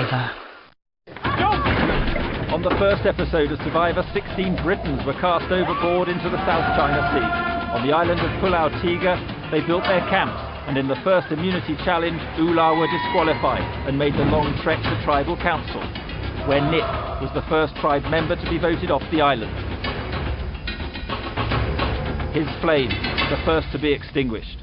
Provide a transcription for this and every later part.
Survivor. On the first episode of Survivor, 16 Britons were cast overboard into the South China Sea. On the island of Pulau Tiga, they built their camps, and in the first immunity challenge, Ula were disqualified and made the long trek to Tribal Council, where Nick was the first tribe member to be voted off the island. His flame, the first to be extinguished.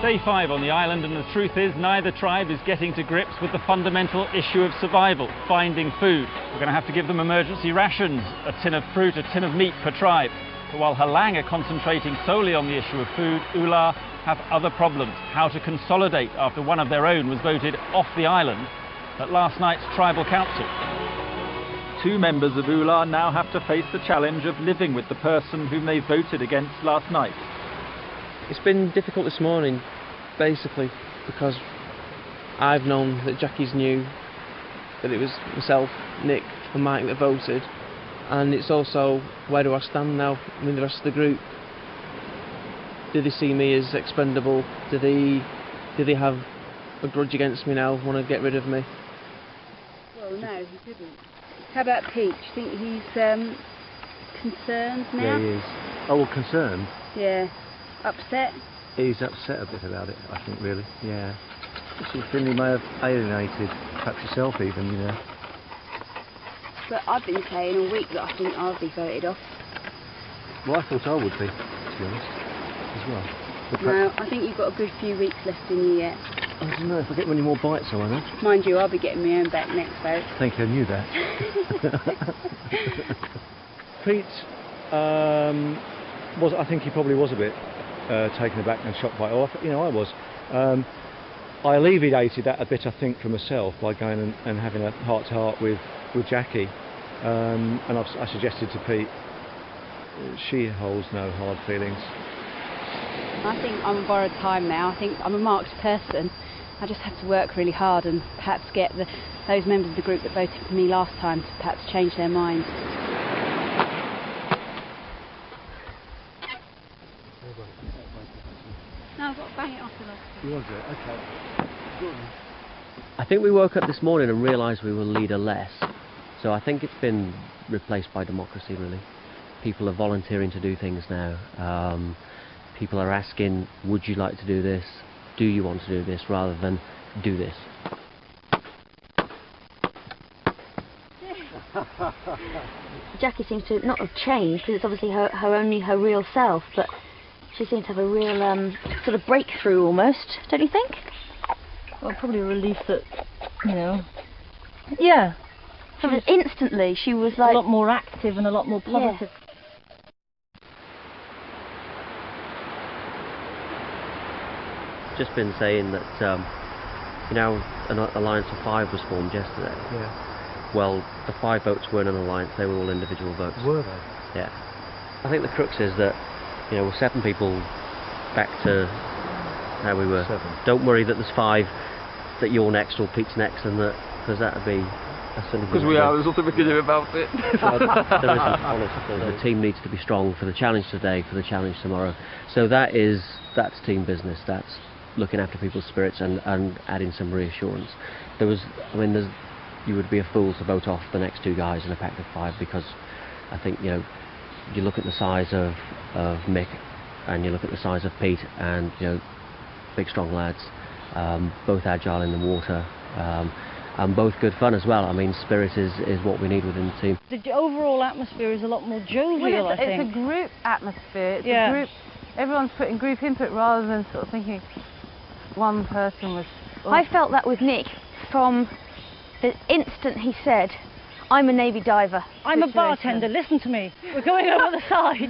Day 5 on the island, and the truth is neither tribe is getting to grips with the fundamental issue of survival, finding food. We're going to have to give them emergency rations, a tin of fruit, a tin of meat per tribe. But while Halang are concentrating solely on the issue of food, Ula have other problems. How to consolidate after one of their own was voted off the island at last night's tribal council. 2 members of Ula now have to face the challenge of living with the person whom they voted against last night. It's been difficult this morning, basically, because I've known that Jackie's knew that it was myself, Nick and Mike that voted, and it's also, where do I stand now? I mean, the rest of the group, do they see me as expendable? Do they have a grudge against me now, want to get rid of me? Well, no, he didn't. How about Peach? Do you think he's concerned now? Yeah, he is. Oh, well, concerned? Yeah. Upset? He's upset a bit about it, I think, really, yeah. Sort of feeling he may have alienated, perhaps yourself even, you know. But I've been saying all week that I think I'll be voted off. Well, I thought I would be, to be honest, as well. But No, I think you've got a good few weeks left in you yet. I don't know, if I get many more bites, I won't know. Mind you, I'll be getting my own back next vote. Thank you, I knew that. Pete, I think he probably was a bit taken aback and shocked by it. Well, you know, I was. I alleviated that a bit, I think, for myself by going and having a heart-to-heart with Jackie. And I suggested to Pete, she holds no hard feelings. I think I'm on borrowed time now. I think I'm a marked person. I just have to work really hard and perhaps get those members of the group that voted for me last time to perhaps change their minds. No, I've got to bang it off the log. You want to do it? Okay. I think we woke up this morning and realised we were leader less. So I think it's been replaced by democracy, really. People are volunteering to do things now. People are asking, would you like to do this? Do you want to do this? Rather than do this. Jackie seems to not have changed, because it's obviously only her real self, but she seems to have a real sort of breakthrough almost, don't you think? Well, probably a relief that, you know, yeah. Instantly, she was like... a lot more active and a lot more positive. Yeah. Just been saying that, you know, an alliance of 5 was formed yesterday. Yeah. Well, the 5 votes weren't an alliance, they were all individual votes. Were they? Yeah. I think the crux is that, you know, we're 7 people back to how we were. 7. Don't worry that there's 5, that you're next or Pete's next, and that, because that would be a silly thing. Because we are, there's nothing we can do about it. There isn't, honestly. The team needs to be strong for the challenge today, for the challenge tomorrow. So that's team business. That's looking after people's spirits and adding some reassurance. You would be a fool to vote off the next 2 guys in a pack of 5, because I think, you know, you look at the size of Mick, and you look at the size of Pete, and big strong lads, both agile in the water, and both good fun as well. I mean, spirit is what we need within the team. The overall atmosphere is a lot more jovial, I think. It's a group atmosphere. It's Yeah. a group. Everyone's putting group input rather than sort of thinking one person was. I felt that with Nick from the instant he said, "I'm a Navy diver." I'm a bartender, listen to me. We're going over the side.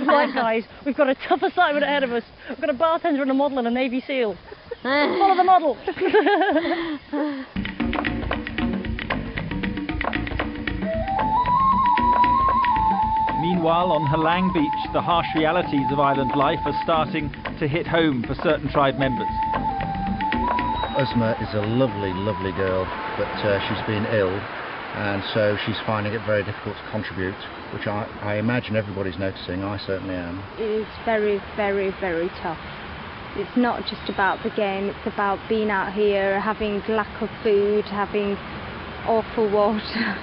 Right, guys, we've got a tough assignment ahead of us. We've got a bartender and a model and a Navy SEAL. Follow the model. Meanwhile, on Halang Beach, the harsh realities of island life are starting to hit home for certain tribe members. Uzma is a lovely, lovely girl, but she's been ill, and so she's finding it very difficult to contribute, which I imagine everybody's noticing. I certainly am. It is very, very, very tough. It's not just about the game, it's about being out here, having lack of food, having awful water,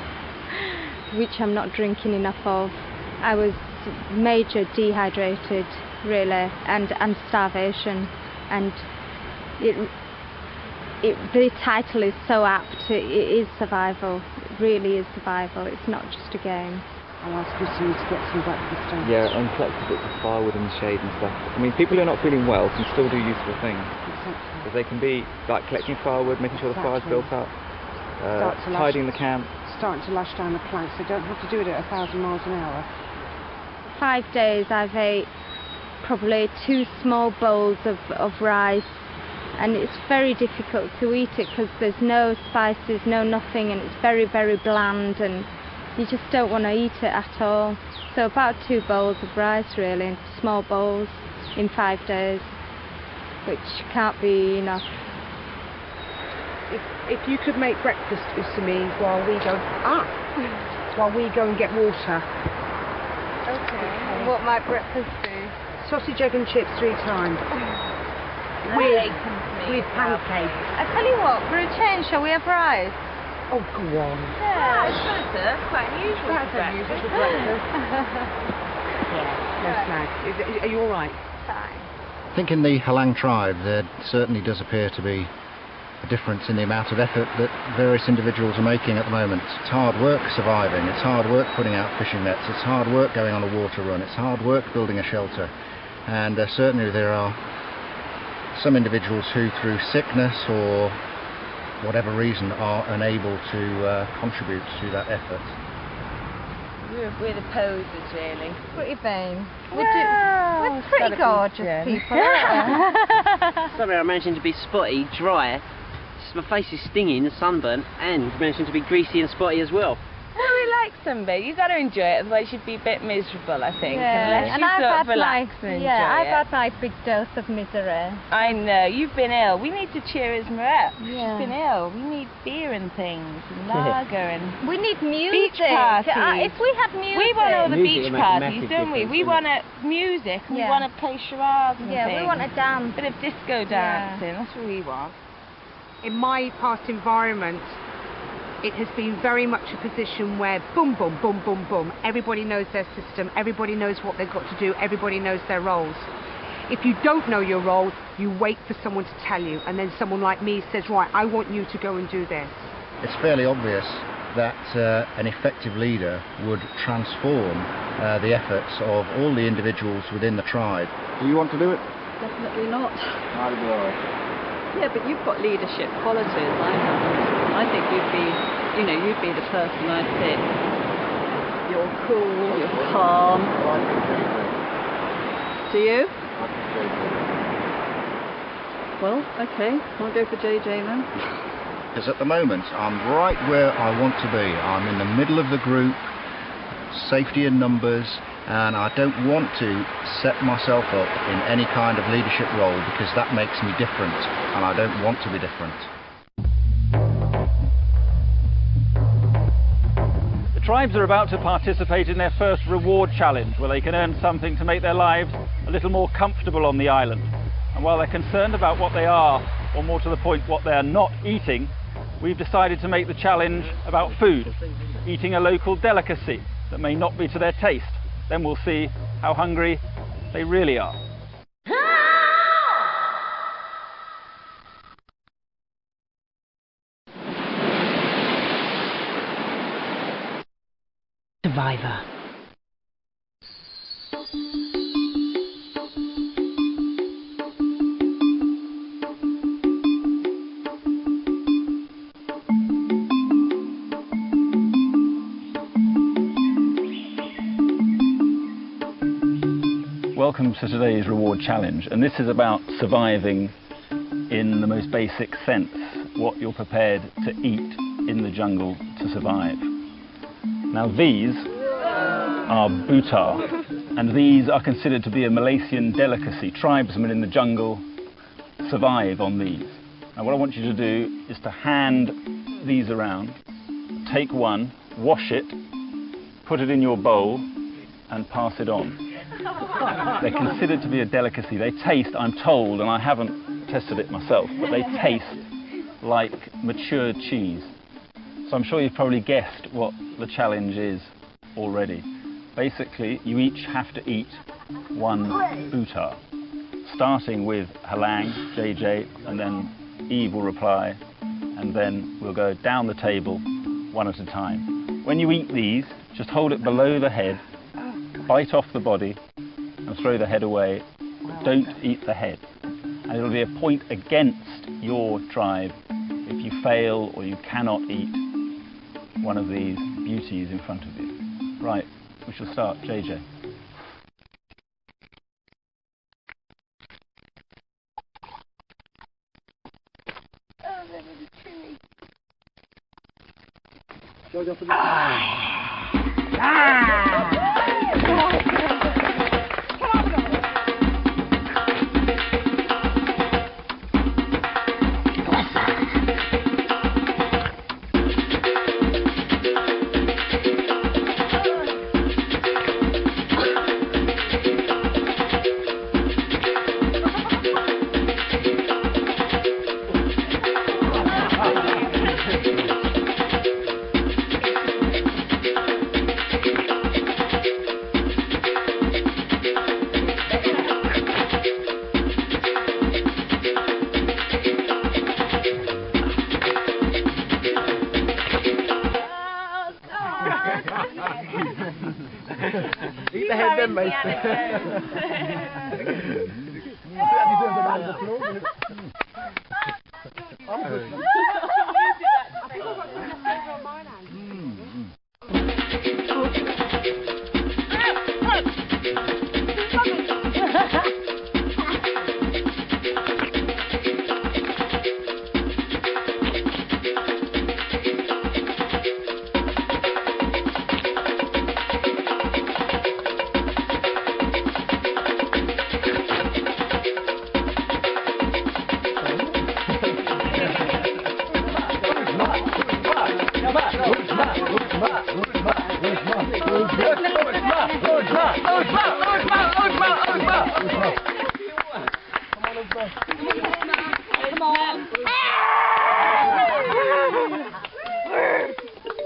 which I'm not drinking enough of. I was major dehydrated, really, and starvation, and the title is so apt. It is survival. It really is survival. It's not just a game. I'll ask Christine to get some breakfast done. Yeah, and collect a bit of firewood in the shade and stuff. I mean, people who are not feeling well can still do useful things. Exactly. Because they can be like collecting firewood, making sure the fire's built up, tidying the camp. Starting to lash down the planks. They don't have to do it at 1,000 miles an hour. 5 days I've ate probably 2 small bowls of rice, and it's very difficult to eat it because there's no spices, no nothing, and it's very, very bland, and you just don't want to eat it at all. So about 2 bowls of rice really, in small bowls in 5 days, which can't be enough. If you could make breakfast for me while we go and get water. Okay. What might breakfast be? Sausage, egg and chips 3 times. With pancakes. I tell you what, for a change, shall we have rice? Oh, go on. Yeah, it's good. That's quite unusual. That's unusual for breakfast. No snags. Are you all right? Fine. I think in the Halang tribe there certainly does appear to be a difference in the amount of effort that various individuals are making at the moment. It's hard work surviving, it's hard work putting out fishing nets, it's hard work going on a water run, it's hard work building a shelter, and certainly there are some individuals who through sickness or whatever reason are unable to contribute to that effort. We're the posers, really. Pretty vain. We're pretty gorgeous people, aren't we? Sorry, I'm managing to be spotty, dry. My face is stinging, sunburnt, and managing to be greasy and spotty as well. Well, we like sunbathe. You've got to enjoy it, otherwise you'd be a bit miserable, I think. Yeah, Unless and you I've sort had of relax and enjoy I've it. had my big dose of misery. I know, you've been ill. We need to cheer Isma up. Yeah. She's been ill. We need beer and things, and lager and... We need music. Beach parties. If we had music. We want all the Music beach will make a parties, massive don't we? difference, We wouldn't want music, and we Yeah. want to play charades and Yeah, things. we want to dance. Bit of disco dancing, that's what we want. In my past environment, it has been very much a position where boom, boom, boom, boom, boom. Everybody knows their system, everybody knows what they've got to do, everybody knows their roles. If you don't know your role, you wait for someone to tell you, and then someone like me says, right, I want you to go and do this. It's fairly obvious that an effective leader would transform the efforts of all the individuals within the tribe. Do you want to do it? Definitely not. Neither do I. Yeah, but you've got leadership qualities. I haven't. I think you'd be the person I'd pick. You're cool, you're calm. Do you? Well, okay, I'll go for JJ then. Because at the moment I'm right where I want to be. I'm in the middle of the group, safety in numbers, and I don't want to set myself up in any kind of leadership role because that makes me different, and I don't want to be different. The tribes are about to participate in their first reward challenge, where they can earn something to make their lives a little more comfortable on the island. And while they're concerned about what they are, or more to the point, what they are not eating, we've decided to make the challenge about food, eating a local delicacy that may not be to their taste. Then we'll see how hungry they really are. Survivor. Welcome to today's reward challenge, and this is about surviving in the most basic sense, what you're prepared to eat in the jungle to survive. Now these are butar, and these are considered to be a Malaysian delicacy. Tribesmen in the jungle survive on these. Now what I want you to do is to hand these around, take one, wash it, put it in your bowl and pass it on. They're considered to be a delicacy. They taste, I'm told, and I haven't tested it myself, but they taste like matured cheese. So I'm sure you've probably guessed what the challenge is already. Basically, you each have to eat one butar, starting with Halang, JJ, and then Eve will reply, and then we'll go down the table one at a time. When you eat these, just hold it below the head, bite off the body, and throw the head away, but don't eat the head. And it'll be a point against your tribe if you fail or you cannot eat one of these beauties in front of you. Right, we shall start. JJ. Eat the head then, mate.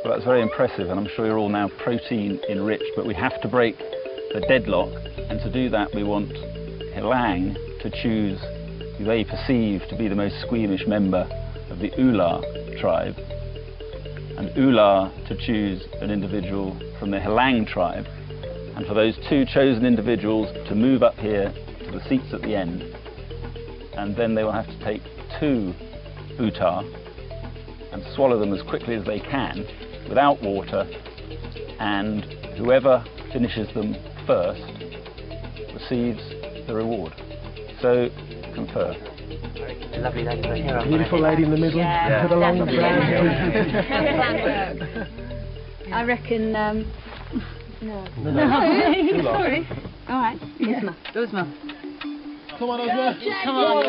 Well, that's very impressive, and I'm sure you're all now protein enriched, but we have to break the deadlock, and to do that we want Hilang to choose who they perceive to be the most squeamish member of the Ula tribe, and Ula to choose an individual from the Hilang tribe, and for those two chosen individuals to move up here to the seats at the end, and then they will have to take 2 butar and swallow them as quickly as they can without water, and whoever finishes them first receives the reward. So, confer. Lovely lady right here. Beautiful lady in the middle. Yeah. With a long brown hair. I reckon, no. Too long. Sorry. All right. Uzma. Uzma. Come on, Uzma. Come on,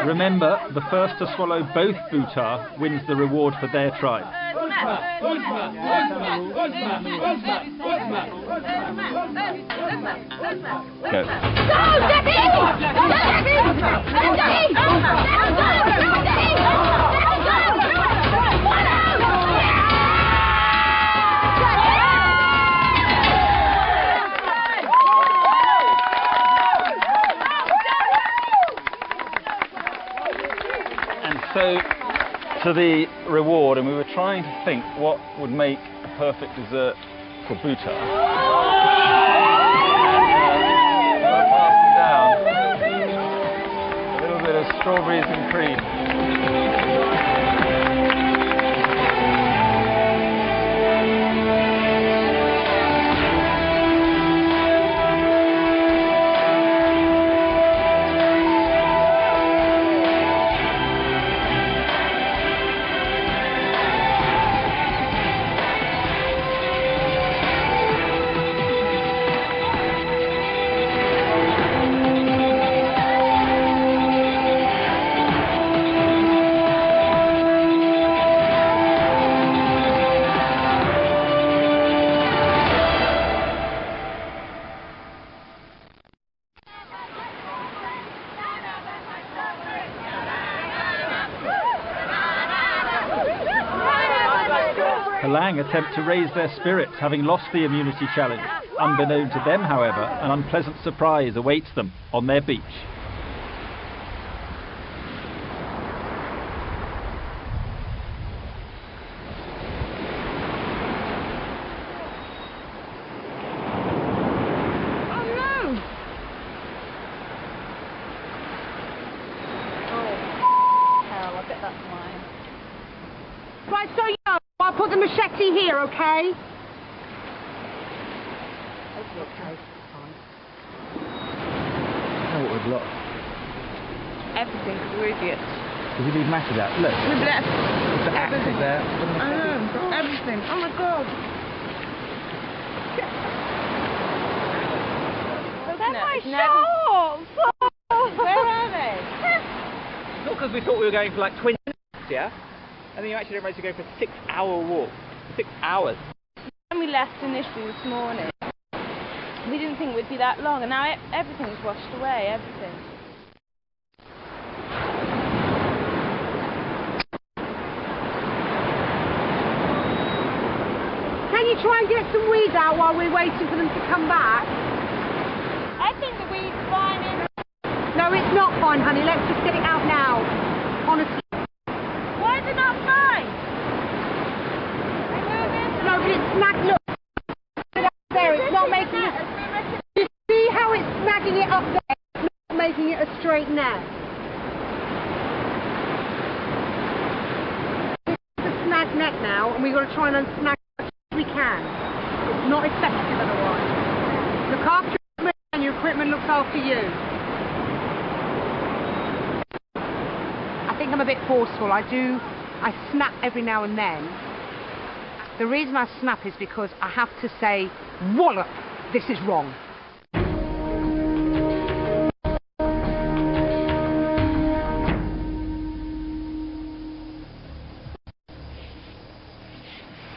Remember, the first to swallow both butar wins the reward for their tribe. Go. And so to the reward, and we were trying to think what would make a perfect dessert for Buta. A little bit of strawberries and cream. Halang attempt to raise their spirits, having lost the immunity challenge. Unbeknown to them, however, an unpleasant surprise awaits them on their beach. Right, so yeah, I'll put the machete here, okay? Okay, fine. Oh, what we've lost. Everything, because we're idiots. Did you leave masses out? Look. We've left The axe is there. I know, everything. Oh my god. They're my shorts! Where are they? Not because we thought we were going for like 20 minutes, yeah? And then you actually realised you're going for a 6-hour walk. 6 hours. When we left initially this morning, we didn't think we'd be that long, and now everything's washed away, everything. Can you try and get some weeds out while we're waiting for them to come back? I think the weed's fine in. No, it's not fine, honey. Let's just get it out now. Honestly. Why is it not fine? No, but it's snagged. Look. There, it's not making it. You see how it's snagging it up there? It's not making it a straight net. It's a snagged net now, and we've got to try and unsnag as much as we can. It's not effective otherwise. Look after your equipment, and your equipment looks after you. I think I'm a bit forceful. I snap every now and then. The reason I snap is because I have to say, wallop, this is wrong.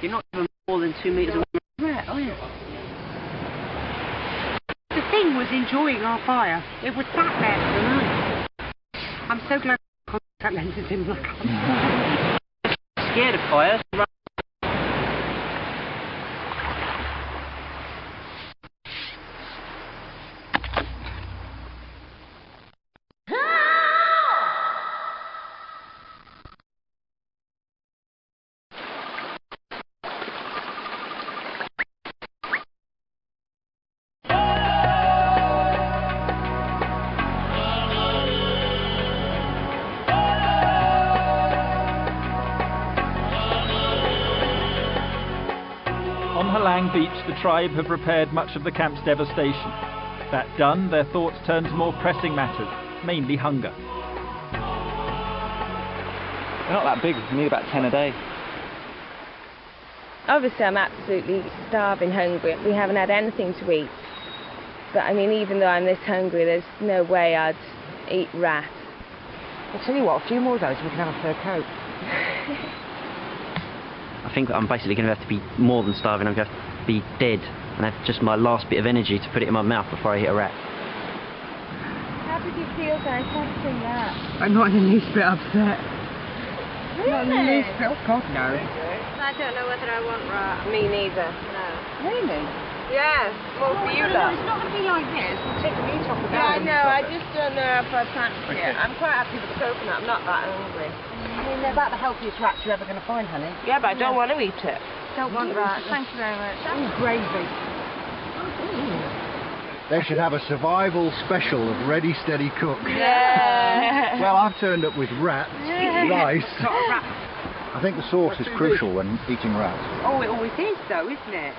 You're not even more than 2 metres away from it, are you? The thing was enjoying our fire. It was sat there. I'm so glad contact lenses in like Scared of fire? On Halang Beach, the tribe have repaired much of the camp's devastation. That done, their thoughts turn to more pressing matters, mainly hunger. They're not that big, we need about 10 a day. Obviously, I'm absolutely starving, hungry. We haven't had anything to eat. But I mean, even though I'm this hungry, there's no way I'd eat rat. I'll tell you what, a few more of those we can have a fur coat. I think I'm basically going to have to be more than starving. I'm going to have to be dead and have just my last bit of energy to put it in my mouth before I hit a rat. How did you feel then testing that? I'm not in the least bit upset. Really? Not in the least bit, oh God, no. I don't know whether I want rat. Me neither. No. Really? Yes. Well, for you lot. It's not going to be like this. We'll take the meat off the Yeah, I bone. know. I just don't know if I fancy it. I'm quite happy with the coconut. I'm not that hungry. I mean, they're about the healthiest rats you're ever going to find, honey. Yeah, but I don't want to eat it. Don't want rat. Thank you very much. Ooh, gravy. They should have a survival special of Ready Steady Cook. Yeah. Well, I've turned up with rats, rice. I think the sauce is crucial when eating rats. Oh, it always is though, isn't it?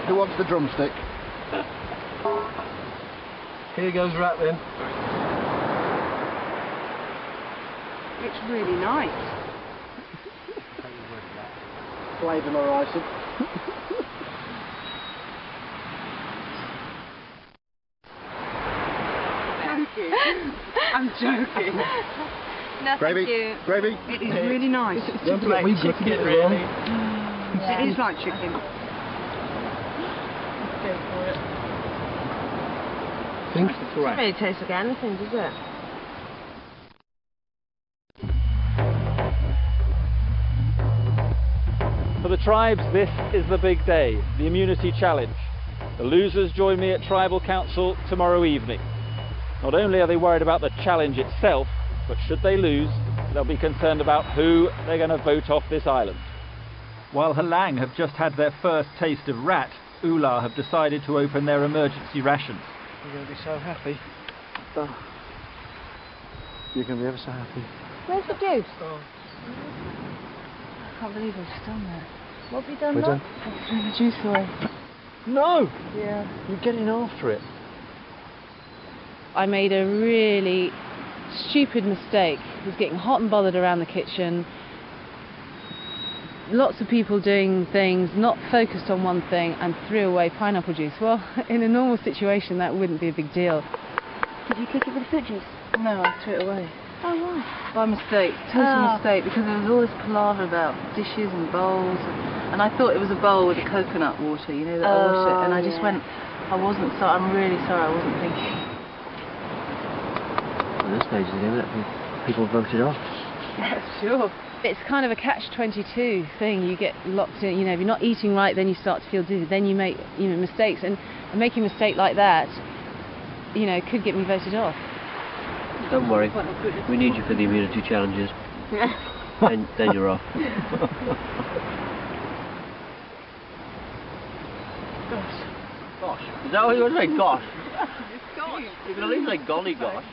Who wants the drumstick? Here goes rat then. It's really nice. Flavour my rice. I'm joking. No, Gravy? thank you. Gravy? It is really nice. Don't forget we've got to get it wrong. It is like chicken. Go for it. Think? It doesn't really taste like anything, does it? For the tribes, this is the big day, the immunity challenge. The losers join me at Tribal Council tomorrow evening. Not only are they worried about the challenge itself, but should they lose, they'll be concerned about who they're going to vote off this island. While Halang have just had their first taste of rat, Ula have decided to open their emergency rations. You're going to be so happy. Oh. You're going to be ever so happy. Where's the juice? Oh. I can't believe we've done that. What have you done, We're Mum? done. I've thrown the juice away. No! Yeah. You're getting after it. I made a really stupid mistake. I was getting hot and bothered around the kitchen. Lots of people doing things, not focused on one thing, and threw away pineapple juice. Well, in a normal situation, that wouldn't be a big deal. Did you cook it with fruit juice? No, I threw it away. Oh, why? By mistake, total mistake, because there was all this palaver about dishes and bowls, and I thought it was a bowl with the coconut water, you know, that I wash it, and I just went, I wasn't sorry, I'm really sorry, I wasn't thinking. At this stage of the game, that people voted off. Yeah, sure. It's kind of a catch-22 thing. You get locked in, you know, if you're not eating right, then you start to feel dizzy, then you make, you know, mistakes, and making a mistake like that, you know, could get me voted off. Don't worry, we need you for the immunity challenges. then you're off. Gosh. Is that what you want to say? Gosh. Gosh. You can at least say golly gosh.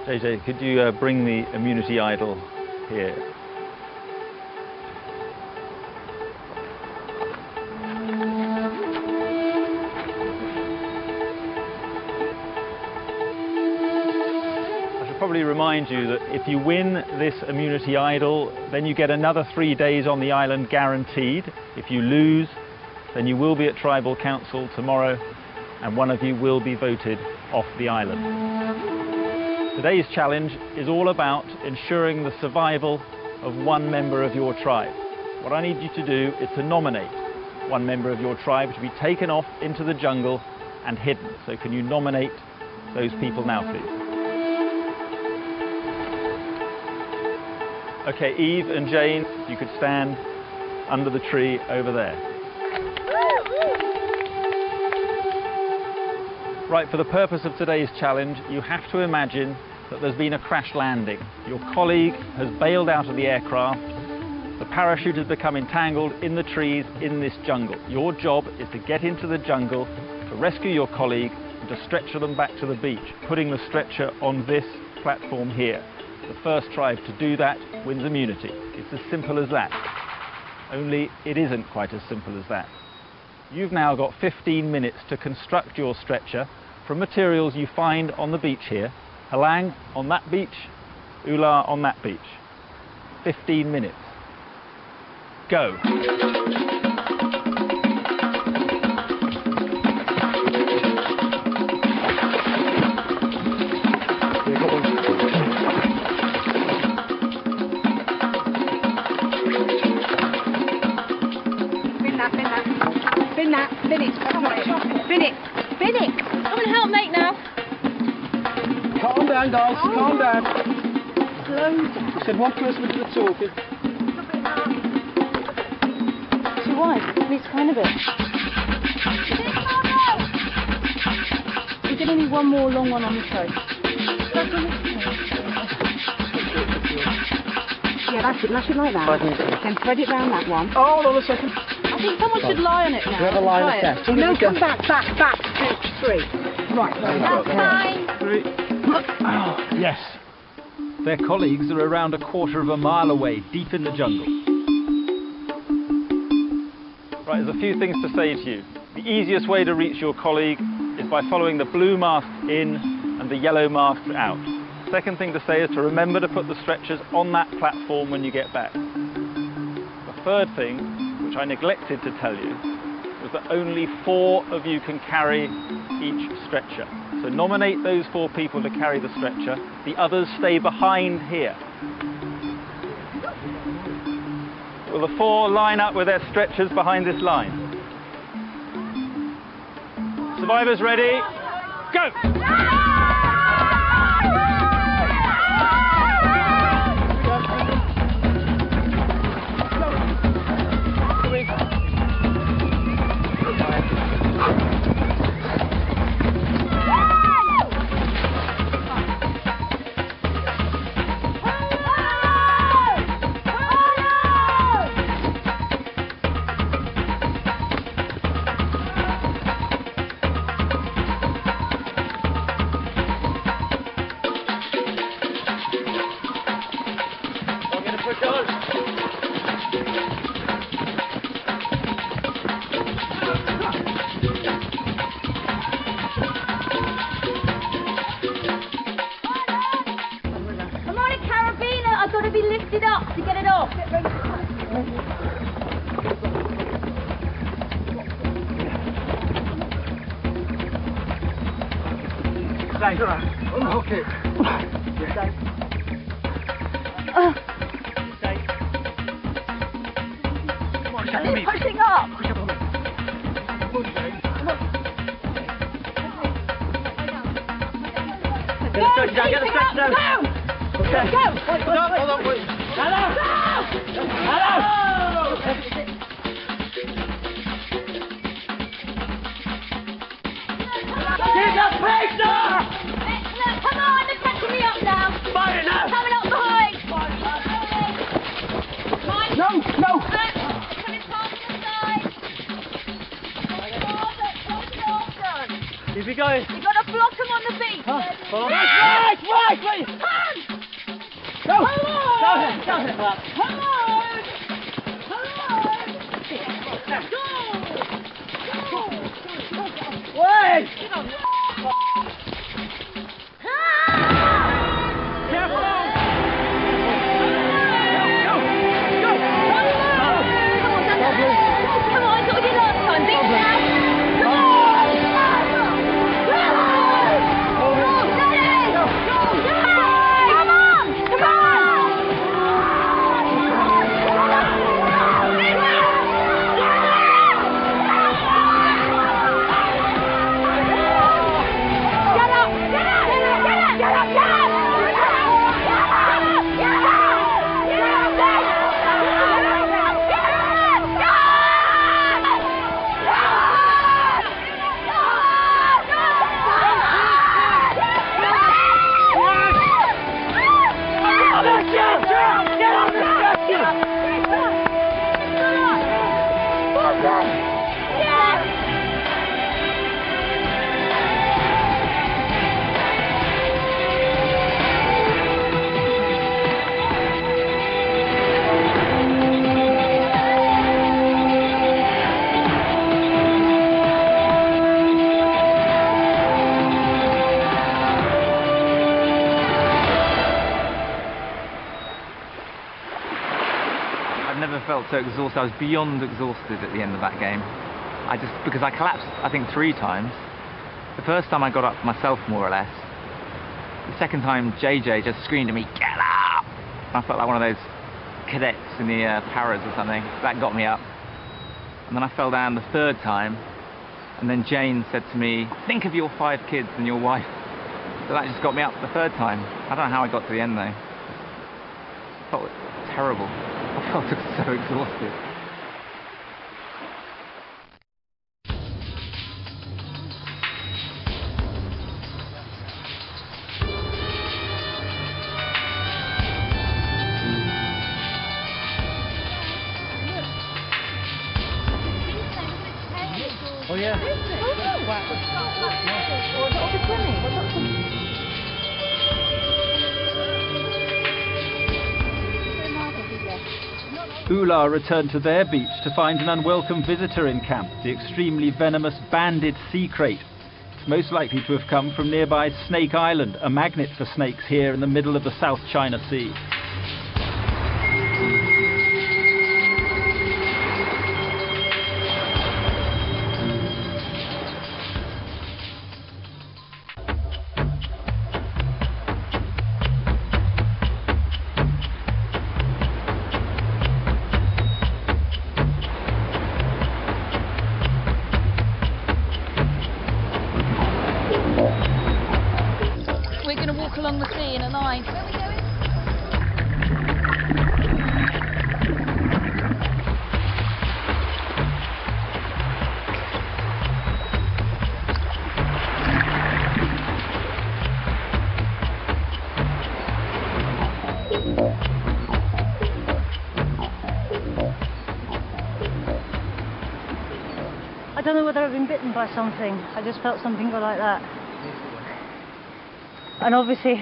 JJ, could you bring the immunity idol here? I should probably remind you that if you win this immunity idol, then you get another 3 days on the island guaranteed. If you lose, then you will be at Tribal Council tomorrow, and one of you will be voted off the island. Today's challenge is all about ensuring the survival of one member of your tribe. What I need you to do is to nominate one member of your tribe to be taken off into the jungle and hidden. So can you nominate those people now, please? Okay, Eve and Jane, you could stand under the tree over there. Right, for the purpose of today's challenge, you have to imagine that there's been a crash landing. Your colleague has bailed out of the aircraft. The parachute has become entangled in the trees in this jungle. Your job is to get into the jungle, to rescue your colleague, and to stretcher them back to the beach, putting the stretcher on this platform here. The first tribe to do that wins immunity. It's as simple as that. Only it isn't quite as simple as that. You've now got 15 minutes to construct your stretcher from materials you find on the beach here. Halang on that beach, Ula on that beach. 15 minutes. Go. Bin it! Come and help mate now. Calm down, guys. Calm down. Slow down. You said one person would do the talking. Too wide. Please kind of it. We can only one more long one on this side. Yeah, that's it. Lash it like that. 5 minutes. Then thread it round that one. Oh, hold on a second. I think someone should lie on it now. We have a line Try of it. test. No, come back. 2, 3. Right. That's fine. Yes. Their colleagues are around a quarter of a mile away, deep in the jungle. Right, there's a few things to say to you. The easiest way to reach your colleague is by following the blue masks in and the yellow masks out. Second thing to say is to remember to put the stretchers on that platform when you get back. The third thing, which I neglected to tell you, was that only 4 of you can carry each stretcher. So nominate those 4 people to carry the stretcher. The others stay behind here. Will the 4 line up with their stretchers behind this line? Survivors ready? Go! Come on, a carabiner. I've got to be lifted up to get it off. Unhook it. Are you pushing up? Get the stretch down, get the stretch down. Okay. Go! Hold on, wait. Keep that pace now! Excellent! Come on, they're catching me up now! Fire now! Coming up behind! No! Coming past the side! Keep it going. You've got to block them on the beat! Follow me. Right! Go! Come on! Go ahead. Come on! Wait! Come on, it's what we did last time. Beat it now. Come on! Come on! felt so exhausted. I was beyond exhausted at the end of that game. Because I collapsed, I think 3 times. The first time I got up myself, more or less. The second time, JJ just screamed at me, "Get up!" I felt like one of those cadets in the paras or something. That got me up. And then I fell down the 3rd time. And then Jane said to me, "Think of your 5 kids and your wife." So that just got me up the 3rd time. I don't know how I got to the end though. I felt terrible. I felt so exhausted. Oh yeah. Ula returned to their beach to find an unwelcome visitor in camp, the extremely venomous banded sea crate. It's most likely to have come from nearby Snake Island, a magnet for snakes here in the middle of the South China Sea. We're going to walk along the sea in a line. Where are we going? I don't know whether I've been bitten by something. I just felt something go like that. And obviously,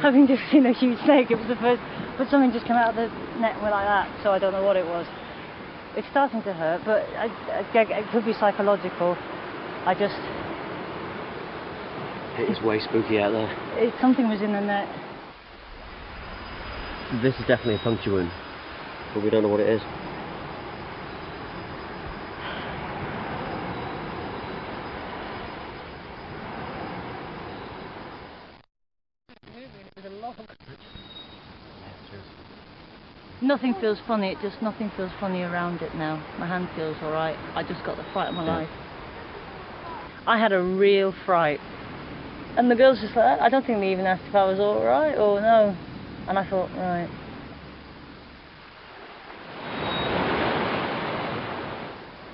having just seen a huge snake, it was the first, but something just came out of the net and went like that, so I don't know what it was. It's starting to hurt, but it could be psychological. It is way spooky out there. Something was in the net. This is definitely a puncture wound, but we don't know what it is. Nothing feels funny, nothing feels funny around it now. My hand feels alright. I just got the fright of my life. I had a real fright. And the girls just like, I don't think they even asked if I was alright or no. And I thought, right.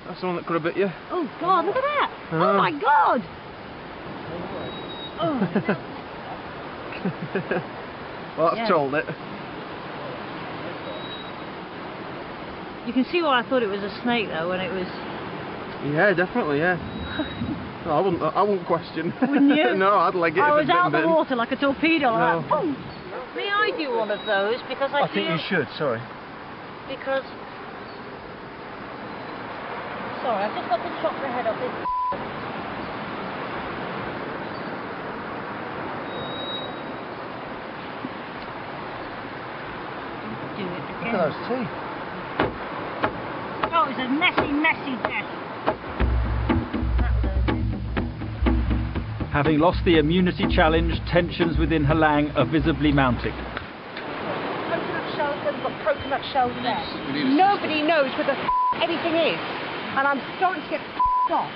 That's the one that could have bit you. Oh God, look at that! Oh my God! Oh. Well, that's told it. You can see why I thought it was a snake though when it was... Yeah, definitely, yeah. No, I wouldn't question. Wouldn't you? No, I'd leg it. I was if out of the bitten. water like a torpedo. No. Like, boom. May I do one of those? Because I think you should, sorry. Because... Sorry, I've just got to chop the head off this... Do it again. Look at those teeth. Oh, it's a messy, messy death. Having lost the immunity challenge, tensions within Halang are visibly mounting. Coconut shells, they've got coconut shells there. Nobody knows where the anything is. And I'm starting to get off.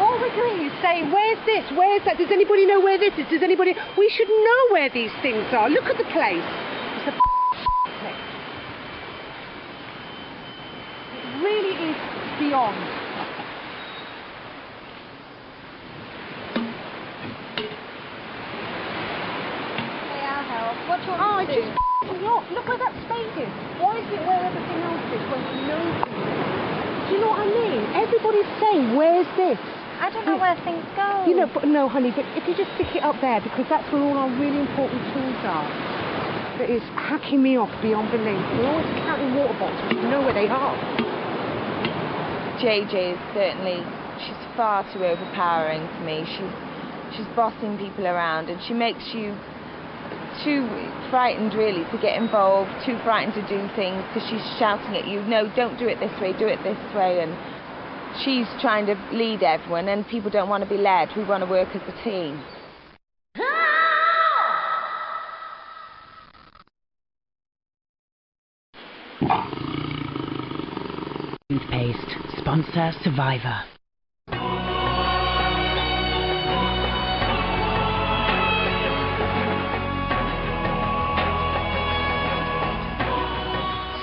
All we're doing is saying, where's this, where's that? Does anybody know where this is? Does anybody... We should know where these things are. Look at the place. It's a place. It really is beyond. What do you want to do? Look where that space is. Why is it where everything else is when we know things? Do you know what I mean? Everybody's saying, where's this? I don't know where things go. You know, but no, honey, but if you just stick it up there, because that's where all our really important tools are. That is hacking me off beyond belief. We're always counting water bottles. We know where they are. JJ is certainly, she's far too overpowering for me. She's bossing people around and she makes you too frightened really to get involved, too frightened to do things because she's shouting at you, no, don't do it this way, do it this way, and she's trying to lead everyone, and people don't want to be led. We want to work as a team. Toothpaste, sponsor Survivor.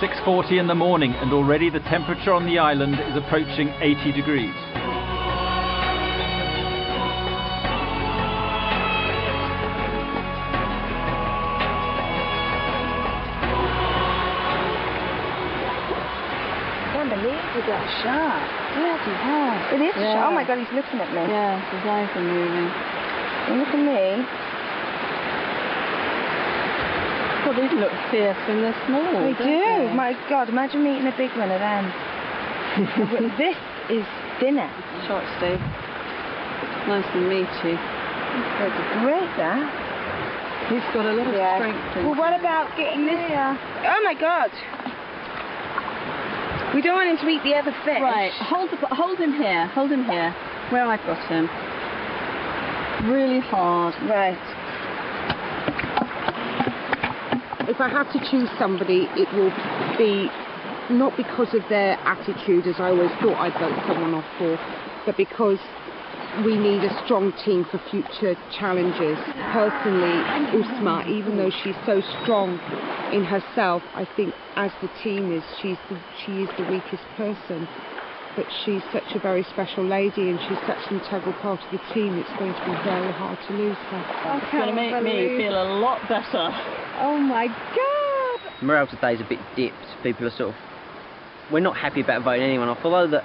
"6:40 in the morning, and already the temperature on the island is approaching 80 degrees. I can't believe he got shot. Yes, he has. It is shot. Oh my God, he's looking at me. Yeah, his eyes are moving. Look at me. Well, these look fierce when they're small. They don't do. they? My God, imagine meeting a big one of them. This is dinner. Short, Steve. Nice and meaty. That's great, that. He's got a lot of strength in Well, what about getting this? Oh my God. We don't want him to eat the other fish. Right, hold him here. Hold him here. Where I've got him. Really hard. Right. If I have to choose somebody, it will be not because of their attitude, as I always thought I'd vote someone off for, but because we need a strong team for future challenges. Personally, Uzma, even though she's so strong in herself, I think as the team is, she is the weakest person. But she's such a very special lady, and she's such an integral part of the team. It's going to be very hard to lose her. It's going to make me feel a lot better. Oh my God! Morale today is a bit dipped. People are sort of, we're not happy about voting anyone off. Although that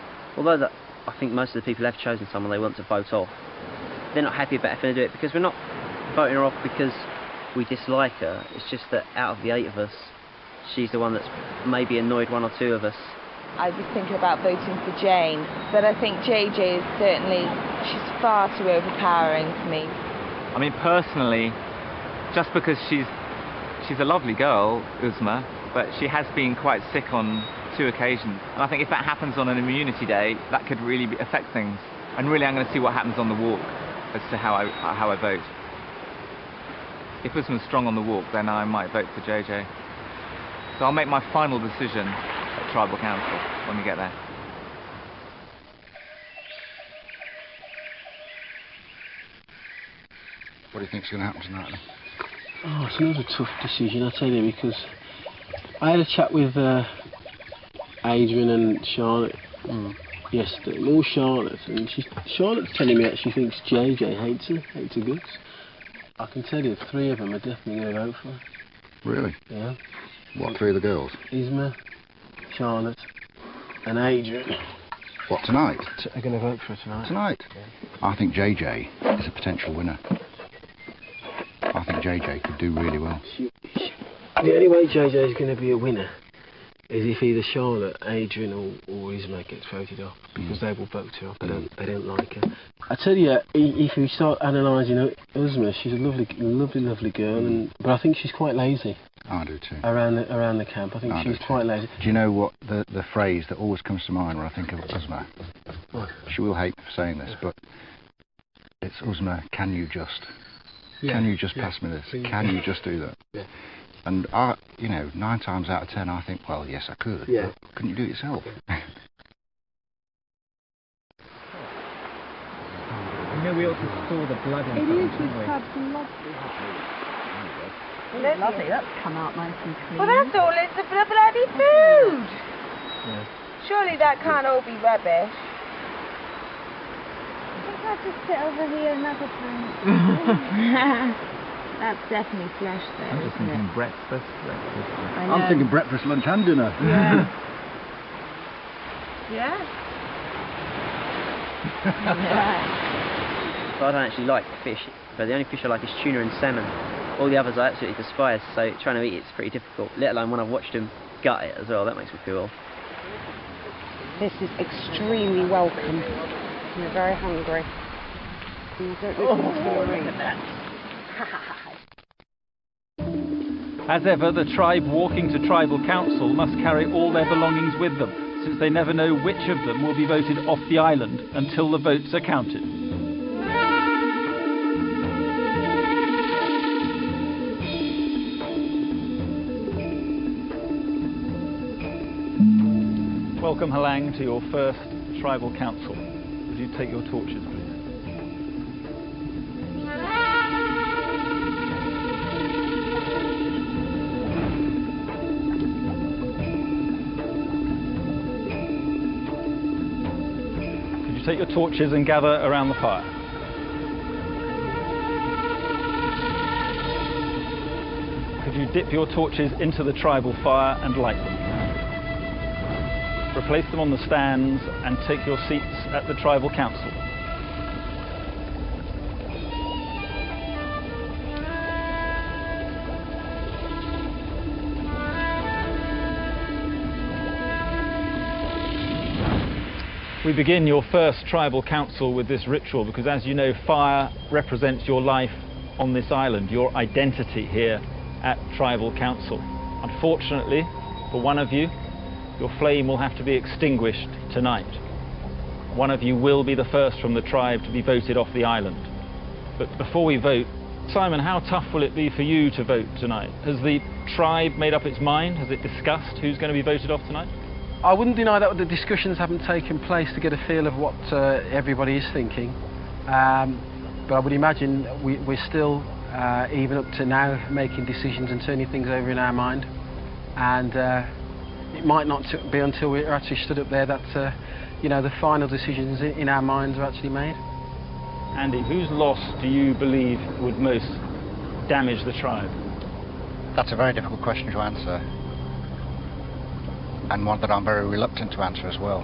I think most of the people have chosen someone they want to vote off. They're not happy about having to do it because we're not voting her off because we dislike her. It's just that out of the 8 of us, she's the one that's maybe annoyed 1 or 2 of us. I was thinking about voting for Jane, but I think JJ is certainly, she's far too overpowering for me. I mean, personally, just because she's a lovely girl, Uzma, but she has been quite sick on 2 occasions. And I think if that happens on an immunity day, that could really affect things. And really, I'm going to see what happens on the walk as to how I vote. If Uzma's strong on the walk, then I might vote for JJ. So I'll make my final decision at Tribal Council when we get there. What do you think's going to happen tonight, then? Oh, it's another tough decision, I tell you, because I had a chat with Adrian and Charlotte yesterday, more Charlotte, and Charlotte's telling me that she thinks JJ hates her guts. I can tell you 3 of them are definitely going to vote for her. Really? Yeah. What, 3 of the girls? Isma, Charlotte and Adrian. What, tonight? Are going to vote for her tonight. Tonight? Yeah. I think JJ is a potential winner. I think JJ could do really well. The only way JJ is going to be a winner is if either Charlotte, Adrian or Isma gets voted off, because they will vote her off. They don't like her. I tell you, if you start analysing Uzma, she's a lovely girl, but I think she's quite lazy. I do too. Around the camp, I think she's quite lazy. Do you know what the phrase that always comes to mind when I think of Uzma? What? She will hate me for saying this, but it's Uzma, can you just? Yeah, can you just pass me this? Can you just do that? Yeah. And 9 times out of 10, I think, well, yes, I could. Yeah. But couldn't you do it yourself? We ought to store the blood in It is, something, we've had lovely, that's come out nice and clean. Well, that's all it's the bloody food. Yeah. Surely that can't all be rubbish. I think I'll just sit over here and have a drink. That's definitely flesh though. I'm just thinking breakfast. I'm thinking breakfast, lunch and dinner. Yeah. Yeah. So I don't actually like fish, but the only fish I like is tuna and salmon. All the others I absolutely despise, so trying to eat it's pretty difficult, let alone when I've watched them gut it as well. That makes me feel off. This is extremely welcome. You're very hungry. You don't listen to me. Look at that. As ever, the tribe walking to tribal council must carry all their belongings with them, since they never know which of them will be voted off the island until the votes are counted. Welcome, Halang, to your first tribal council. Would you take your torches, please? Take your torches and gather around the fire. Could you dip your torches into the tribal fire and light them? Replace them on the stands and take your seats at the tribal council. We begin your first tribal council with this ritual because, as you know, fire represents your life on this island, your identity here at tribal council. Unfortunately, for one of you, your flame will have to be extinguished tonight. One of you will be the first from the tribe to be voted off the island. But before we vote, Simon, how tough will it be for you to vote tonight? Has the tribe made up its mind? Has it discussed who's going to be voted off tonight? I wouldn't deny that the discussions haven't taken place to get a feel of what everybody is thinking, but I would imagine we're still, even up to now, making decisions and turning things over in our mind, and it might not be until we're actually stood up there that you know, the final decisions in our minds are actually made. Andy, whose loss do you believe would most damage the tribe? That's a very difficult question to answer, and one that I'm very reluctant to answer as well.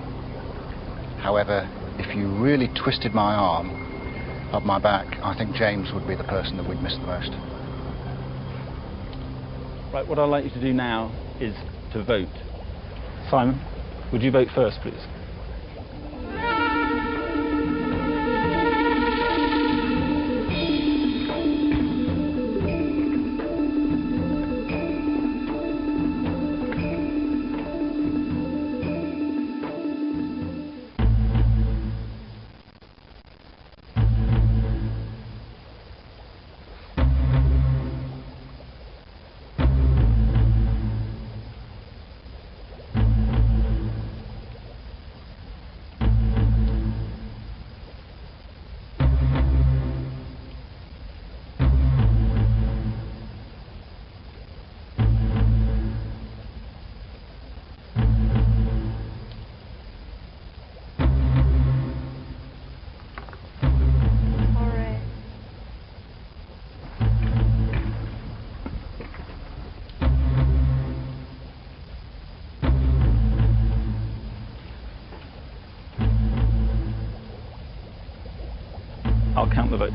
However, if you really twisted my arm up my back, I think James would be the person that we'd miss the most. Right, what I'd like you to do now is to vote. Simon, would you vote first, please? I'll count the votes.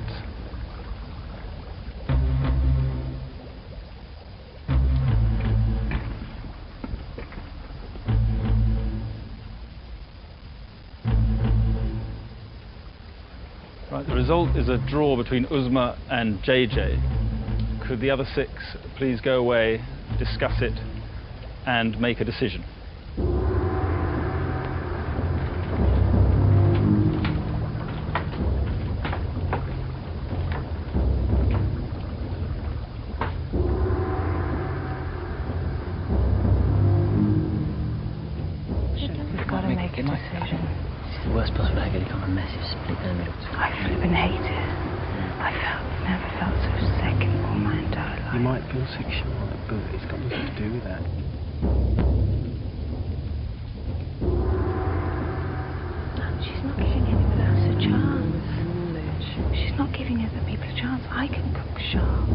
Right, the result is a draw between Uzma and JJ. Could the other six please go away, discuss it, and make a decision? But it's got nothing to do with that. She's not giving anyone else a chance. She's not giving other people a chance. I can cook shark.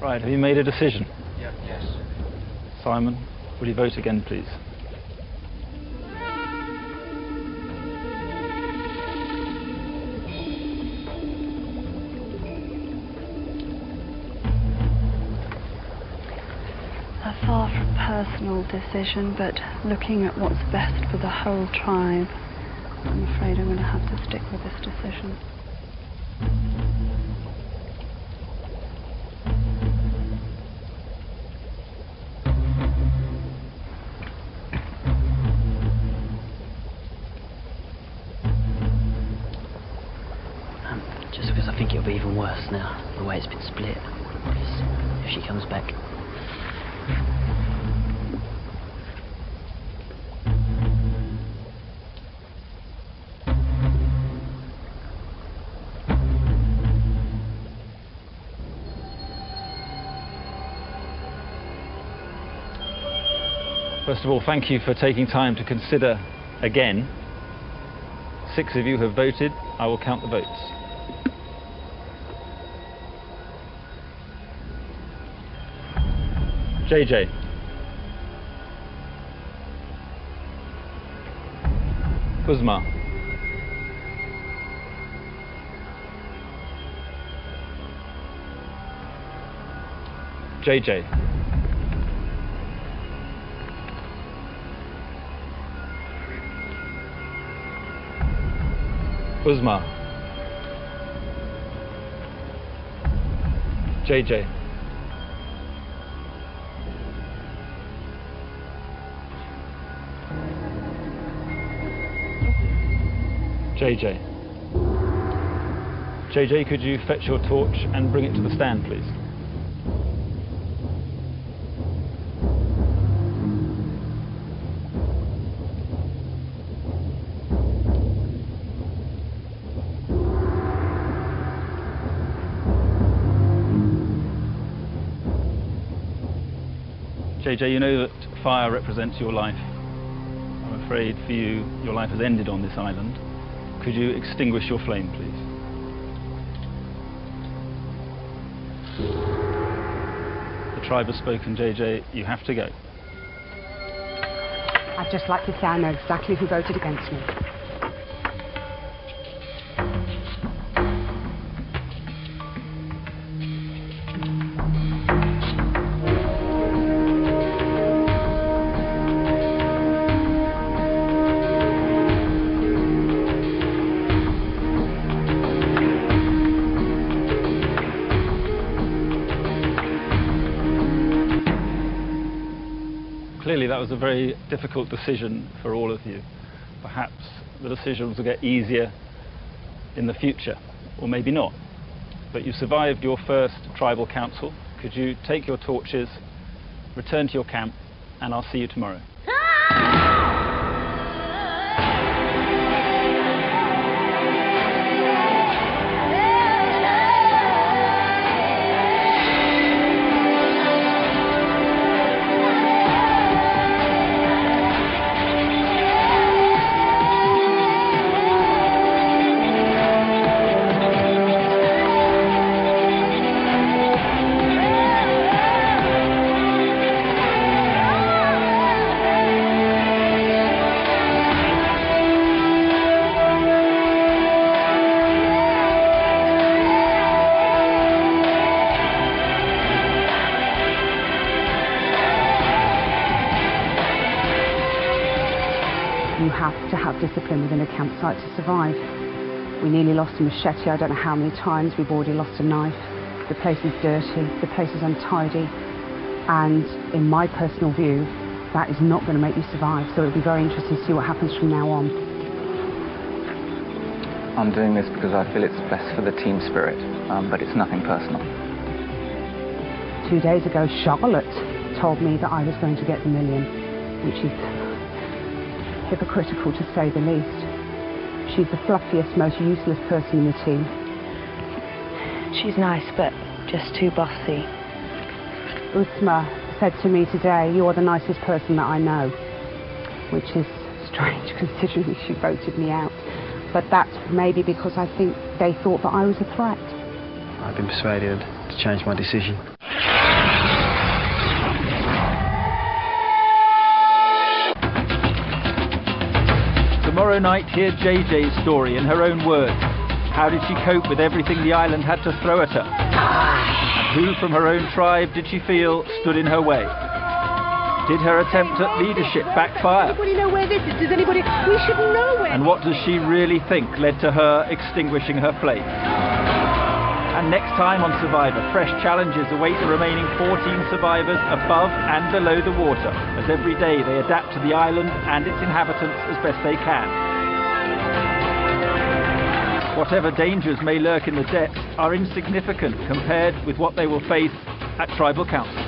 Right, have you made a decision? Yeah. Yes. Simon, will you vote again, please? far from personal decision, but looking at what's best for the whole tribe, I'm afraid I'm going to have to stick with this decision. Just because I think it'll be even worse now, the way it's been split, if she comes back. First of all, thank you for taking time to consider again. 6 of you have voted. I will count the votes. JJ. Uzma. JJ. Uzma. JJ. JJ. JJ, could you fetch your torch and bring it to the stand, please? JJ, you know that fire represents your life. I'm afraid for you, your life has ended on this island. Could you extinguish your flame, please? The tribe has spoken, JJ. You have to go. I'd just like to say I know exactly who voted against me. Clearly that was a very difficult decision for all of you. Perhaps the decisions will get easier in the future, or maybe not. But you survived your first tribal council. Could you take your torches, return to your camp, and I'll see you tomorrow. You have to have discipline within a campsite to survive. We nearly lost a machete, I don't know how many times. We've already lost a knife. The place is dirty, the place is untidy, and in my personal view, that is not going to make you survive. So it'll be very interesting to see what happens from now on. I'm doing this because I feel it's best for the team spirit, but it's nothing personal. 2 days ago, Charlotte told me that I was going to get the million, which is hypocritical to say the least. She's the fluffiest, most useless person in the team. She's nice, but just too bossy. Uzma said to me today, "You are the nicest person that I know," which is strange considering she voted me out. But that's maybe because I think they thought that I was a threat. I've been persuaded to change my decision. Tomorrow night, hear JJ's story in her own words. How did she cope with everything the island had to throw at her? And who from her own tribe did she feel stood in her way? Did her attempt at leadership backfire? Does anybody know where this is? Does anybody? We should know where. And what does she really think led to her extinguishing her flame? And next time on Survivor, fresh challenges await the remaining 14 survivors above and below the water, as every day they adapt to the island and its inhabitants as best they can. Whatever dangers may lurk in the depths are insignificant compared with what they will face at Tribal Council.